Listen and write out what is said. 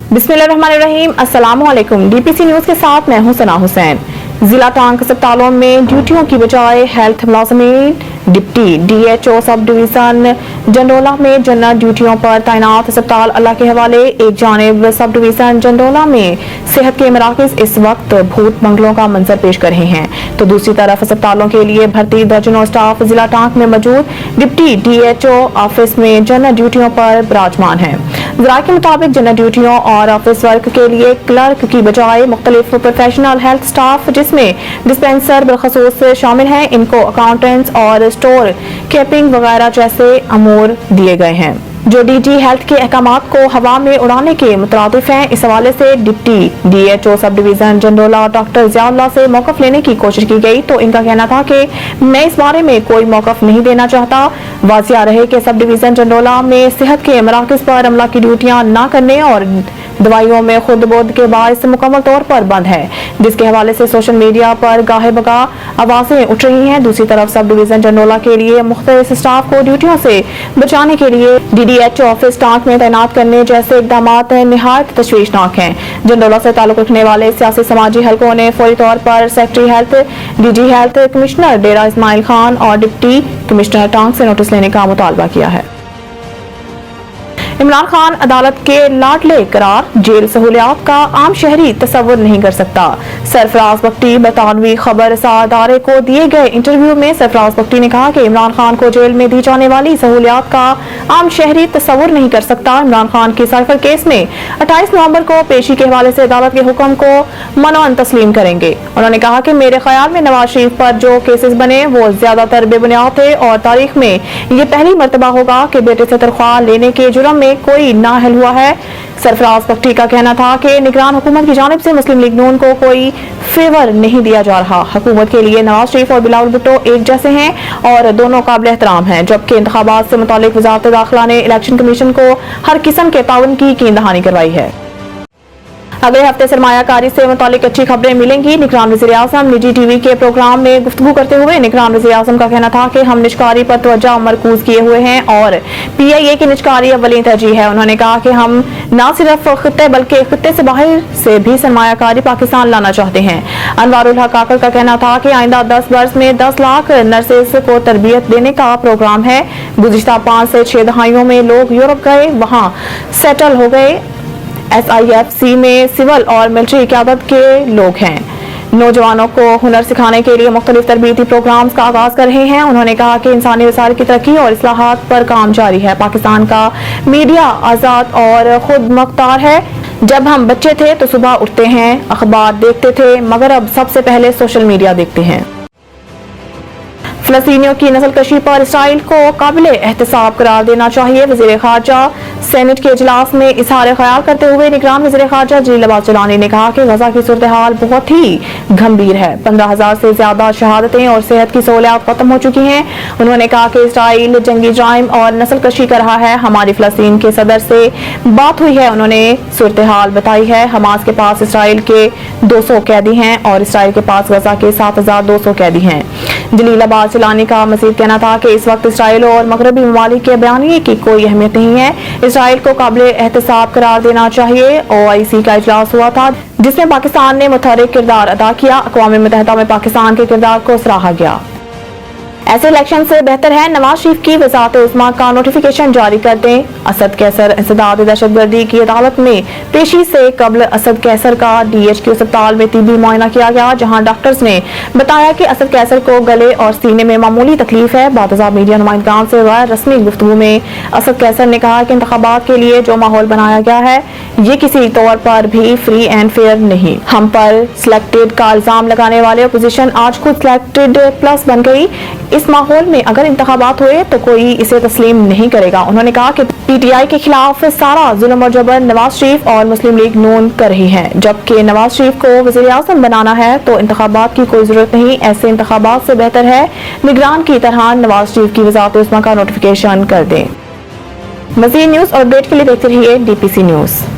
बिस्मिल्लाहिर्रहमानिर्रहीम। अस्सलामुअलैकुम। DPC news के साथ मैं हूं सना हुसैन। जिला टांग अस्पतालों में ड्यूटियों की बजाय हेल्थ मुलाजमीन, deputy DHO sub division Jandola में जनरल ड्यूटियों पर तैनात। अस्पताल अल्लाह के हवाले। एक जानिब सब डिवीजन जंडोला में सेहत के मराकज इस वक्त भूत बंगलों का मंजर पेश कर रहे हैं, तो दूसरी तरफ अस्पतालों के लिए भर्ती दर्जनों स्टाफ जिला टांग में मौजूद डिप्टी डीएचओ ऑफिस में जनरल ड्यूटियों पर विराजमान है। जरा के मुताबिक जनरल ड्यूटियों और ऑफिस वर्क के लिए क्लर्क की बजाय मुख्तलिफ प्रोफेशनल हेल्थ स्टाफ जिसमें डिस्पेंसर बिलखसूस शामिल हैं, इनको अकाउंटेंट्स और स्टोर कीपिंग वगैरह जैसे अमूर दिए गए हैं जो डीजी हेल्थ के अहकामात को हवा में उड़ाने के मुतरादिफ हैं। इस हवाले से डिप्टी डीएचओ सब डिवीजन जंडोला और डॉक्टर ज़ियाउल्लाह से मौकफ लेने की कोशिश की गई, तो इनका कहना था कि मैं इस बारे में कोई मौकफ नहीं देना चाहता। वाजिया रहे कि सब डिवीजन जंडोला में सेहत के मराकज पर अमला की ड्यूटियां न करने और दवाइयों में खुद बोध के बायस मुकम्मल तौर पर बंद है, जिसके हवाले से सोशल मीडिया पर गाहे बगा आवाजें उठ रही हैं। दूसरी तरफ सब डिवीजन जंडोला के लिए मुख्तलिफ स्टाफ को ड्यूटियों से बचाने के लिए डीडीएचओ ऑफिस टांग में तैनात करने जैसे इकदाम निहायत तशवीशनाक हैं। जंडोला से ताल्लुक रखने वाले सियासी समाजी हलकों ने फौरी तौर पर secretary health, DG health, commissioner Dera Ismail Khan और डिप्टी कमिश्नर टांग से नोटिस लेने का मुतालबा किया है। इमरान खान अदालत के लाडले करार, जेल सहूलियात का आम शहरी तस्वुर नहीं कर सकता। सरफराज बख्ती बरतानवी खबर अदारे को दिए गए इंटरव्यू में सरफराज बख्ती ने कहा कि इमरान खान को जेल में दी जाने वाली सहूलियात का आम शहरी तस्वुर नहीं कर सकता। इमरान खान के साइफर केस में 28 नवंबर को पेशी के हवाले से अदालत के हुक्म को मनोन तस्लीम करेंगे। उन्होंने कहा कि मेरे ख्याल में नवाज शरीफ पर जो केसेस बने वो ज्यादातर बेबुनियाद थे और तारीख में ये पहली मर्तबा होगा कि बेटे से तनख्वाह लेने के जुर्म में कोई नाअहल हुआ है। सरफराज बख्ती का कहना था कि निगरान हुकूमत की जानिब से मुस्लिम लीग नून को कोई फेवर नहीं दिया जा रहा। हुकूमत के लिए नवाज शरीफ और बिलावल भुट्टो एक जैसे हैं और दोनों काबिल एहतराम हैं, जबकि इंतखाबात से मुतालिक वजारत दाखिला ने इलेक्शन कमीशन को हर किस्म के ताउन की कीन-दहानी करवाई है। अगले हफ्ते सरमायाकारी से मुतालिक अच्छी खबरें मिलेंगी। निगरान वज़ीर आज़म निजी टीवी के प्रोग्राम में गुफ्तगू करते हुए निगरान वज़ीर आज़म का कहना था कि हम निजकारी पर तवज्जो मरकूज किए हुए हैं और PIA की निजकारी अव्वलीन तरजीह है। उन्होंने कहा कि हम न सिर्फ खित्ते बल्कि खित्ते से बाहर से भी सरमायाकारी पाकिस्तान लाना चाहते हैं। अनवारुल हक काकर का कहना था कि आइंदा 10 वर्ष में 10 लाख नर्सेस को तरबियत देने का प्रोग्राम है। गुज़िश्ता 5 से 6 दहाइयों में लोग यूरोप गए, वहाँ सेटल हो गए। SIFC में सिविल और मिलिट्री क़यादत के लोग हैं। नौजवानों को हुनर सिखाने के लिए मुख्तलिफ तरबियती प्रोग्राम्स का आगाज कर रहे हैं। उन्होंने कहा कि इंसानी वसाइल की तरक्की और इस्लाहात पर काम जारी है। पाकिस्तान का मीडिया आज़ाद और खुद मुख्तार है। जब हम बच्चे थे तो सुबह उठते हैं, अखबार देखते थे, मगर अब सबसे पहले सोशल मीडिया देखते हैं। फलस्तीनियों की नस्ल कशी पर इसराइल को काबिल एहतसाब करार देना चाहिए। वज़ीर ख़ारजा सेनेट के इजलास में इजहार ख्याल करते हुए निगरान वज़ीर ख़ारजा जलील अब्बास जिलानी ने कहा कि गजा की सूरत हाल बहुत ही गंभीर है। 15,000 से ज्यादा शहादतें और सेहत की सहूलियात खत्म हो चुकी हैं। उन्होंने कहा कि इसराइल जंगी जराइम और नस्ल कशी कर रहा है। हमारी फलस्तीन के सदर से बात हुई है, उन्होंने सूरत हाल बताई है। हमास के पास इसराइल के 200 कैदी हैं और इसराइल के पास गजा के 7,200 कैदी हैं। जलील अब्बास जिलानी का मजीद कहना था कि इस वक्त इसराइल और मगरबी ममालिक के बयानिए की कोई अहमियत नहीं है। इसराइल को काबिल एहतसाब करार देना चाहिए। OIC का इजलास हुआ था जिसमें पाकिस्तान ने मुतहर्रिक किरदार अदा किया। अक़वाम मुत्तहिदा में पाकिस्तान के किरदार को सराहा गया। ऐसे इलेक्शन से बेहतर है नवाज शरीफ की वज़ारत उज़्मा का नोटिफिकेशन जारी कर दें। असद कैसर इंसदाद दहशतगर्दी की अदालत में पेशी से कबल असद कैसर का DHQ अस्पताल में तिब्बी मुआयना किया गया, जहां डॉक्टर्स ने बताया कि असद कैसर को गले और सीने में मामूली तकलीफ है। बातज़ा मीडिया नुमाइंदगान से गैर रस्मी गुफ्तगू में असद कैसर ने कहा कि इंतखाबात के लिए जो माहौल बनाया गया है ये किसी तौर पर भी फ्री एंड फेयर नहीं। हम पर सिलेक्टेड का इल्जाम लगाने वाले अपोजिशन आज खुद सिलेक्टेड प्लस बन गई। इस माहौल में अगर इंतखाबात हुए तो कोई इसे तस्लीम नहीं करेगा। उन्होंने कहा कि PTI के खिलाफ सारा जुल्म और जबर नवाज शरीफ और मुस्लिम लीग नून कर रही है, जबकि नवाज शरीफ को वज़ीर आज़म बनाना है तो इंतखाबात की कोई जरूरत नहीं। ऐसे इंतखाबात से बेहतर है निगरान की तरह नवाज शरीफ की वज़ारत उज़्मा का नोटिफिकेशन कर दें। मज़ीद न्यूज़ और अपडेट के लिए देखते रहिए DPC न्यूज़।